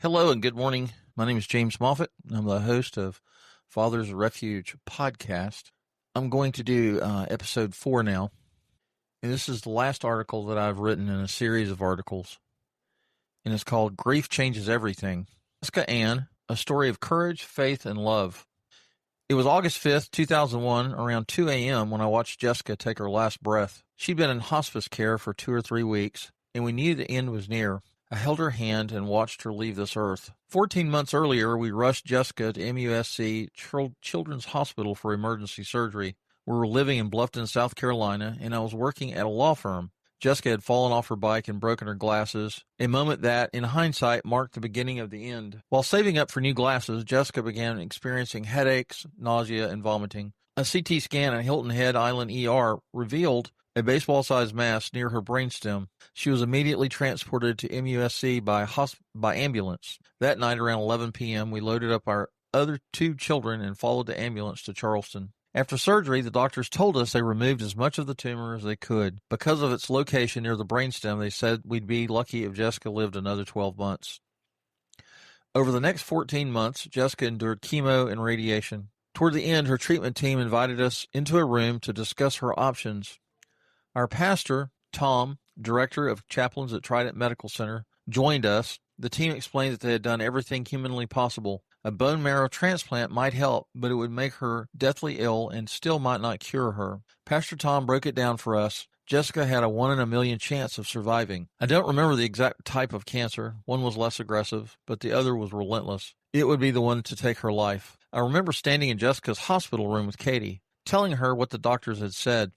Hello and good morning. My name is James Moffitt. I'm the host of Father's Refuge podcast. I'm going to do episode 4 now. And this is the last article that I've written in a series of articles. And it's called Grief Changes Everything. Jessica Ann, a story of courage, faith, and love. It was August 5th, 2001, around 2 a.m. when I watched Jessica take her last breath. She'd been in hospice care for 2 or 3 weeks, and we knew the end was near. I held her hand and watched her leave this earth. 14 months earlier, we rushed Jessica to MUSC Children's Hospital for emergency surgery. We were living in Bluffton, South Carolina, and I was working at a law firm. Jessica had fallen off her bike and broken her glasses, a moment that, in hindsight, marked the beginning of the end. While saving up for new glasses, Jessica began experiencing headaches, nausea, and vomiting. A CT scan at Hilton Head Island ER revealed a baseball-sized mass near her brainstem. She was immediately transported to MUSC by ambulance. That night around 11 p.m., we loaded up our other 2 children and followed the ambulance to Charleston. After surgery, the doctors told us they removed as much of the tumor as they could. Because of its location near the brainstem, they said we'd be lucky if Jessica lived another 12 months. Over the next 14 months, Jessica endured chemo and radiation. Toward the end, her treatment team invited us into a room to discuss her options. Our pastor, Tom, director of chaplains at Trident Medical Center, joined us. The team explained that they had done everything humanly possible. A bone marrow transplant might help, but it would make her deathly ill and still might not cure her. Pastor Tom broke it down for us. Jessica had a 1 in a million chance of surviving. I don't remember the exact type of cancer. One was less aggressive, but the other was relentless. It would be the one to take her life. I remember standing in Jessica's hospital room with Katie, telling her what the doctors had said.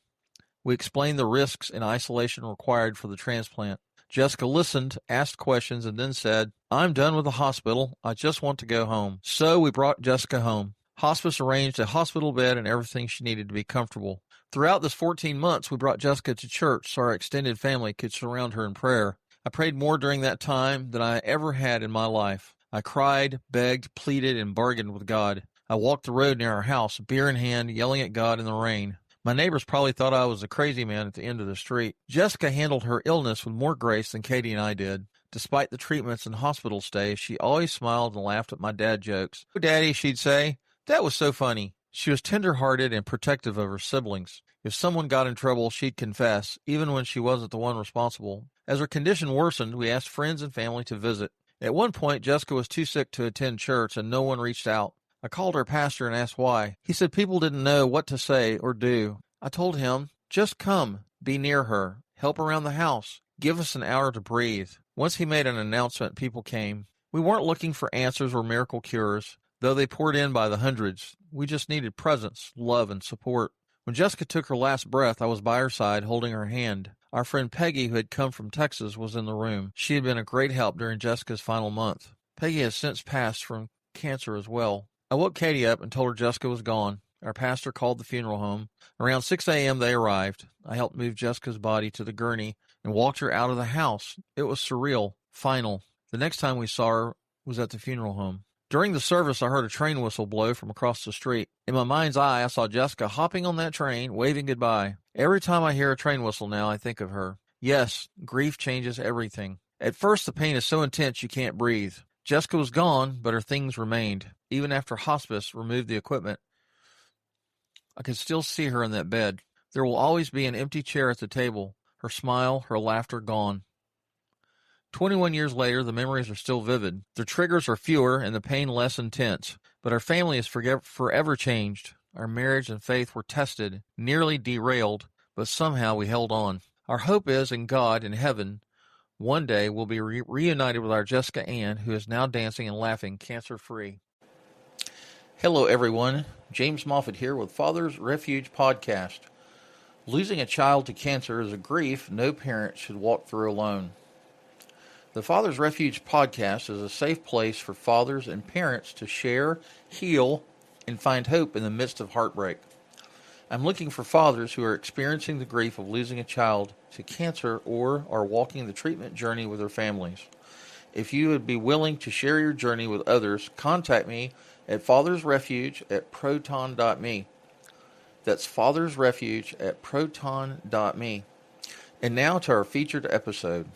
We explained the risks and isolation required for the transplant. Jessica listened, asked questions, and then said, "I'm done with the hospital. I just want to go home." So we brought Jessica home. Hospice arranged a hospital bed and everything she needed to be comfortable. Throughout this 14 months, we brought Jessica to church so our extended family could surround her in prayer. I prayed more during that time than I ever had in my life. I cried, begged, pleaded, and bargained with God. I walked the road near our house, beer in hand, yelling at God in the rain. My neighbors probably thought I was a crazy man at the end of the street. Jessica handled her illness with more grace than Katie and I did. Despite the treatments and hospital stays, she always smiled and laughed at my dad jokes. "Oh, Daddy," she'd say, "that was so funny." She was tender-hearted and protective of her siblings. If someone got in trouble, she'd confess, even when she wasn't the one responsible. As her condition worsened, we asked friends and family to visit. At one point, Jessica was too sick to attend church, and no one reached out. I called our pastor and asked why. He said people didn't know what to say or do. I told him, "Just come, be near her, help around the house, give us an hour to breathe." Once he made an announcement, people came. We weren't looking for answers or miracle cures, though they poured in by the hundreds. We just needed presence, love, and support. When Jessica took her last breath, I was by her side, holding her hand. Our friend Peggy, who had come from Texas, was in the room. She had been a great help during Jessica's final month. Peggy has since passed from cancer as well. I woke Katie up and told her Jessica was gone. Our pastor called the funeral home. Around 6 a.m. they arrived. I helped move Jessica's body to the gurney and walked her out of the house. It was surreal, final. The next time we saw her was at the funeral home. During the service, I heard a train whistle blow from across the street. In my mind's eye, I saw Jessica hopping on that train, waving goodbye. Every time I hear a train whistle now, I think of her. Yes, grief changes everything. At first, the pain is so intense you can't breathe. Jessica was gone, but her things remained. Even after hospice removed the equipment, I could still see her in that bed. There will always be an empty chair at the table, her smile, her laughter gone. 21 years later, the memories are still vivid. The triggers are fewer and the pain less intense, but our family is forever changed. Our marriage and faith were tested, nearly derailed, but somehow we held on. Our hope is in God in heaven. One day we'll be reunited with our Jessica Ann, who is now dancing and laughing cancer-free. Hello, everyone. James Moffitt here with Father's Refuge podcast. Losing a child to cancer is a grief no parent should walk through alone. The Father's Refuge podcast is a safe place for fathers and parents to share, heal, and find hope in the midst of heartbreak. I'm looking for fathers who are experiencing the grief of losing a child to cancer or are walking the treatment journey with their families. If you would be willing to share your journey with others, contact me at fathersrefuge@proton.me. That's fathersrefuge@proton.me. And now to our featured episode.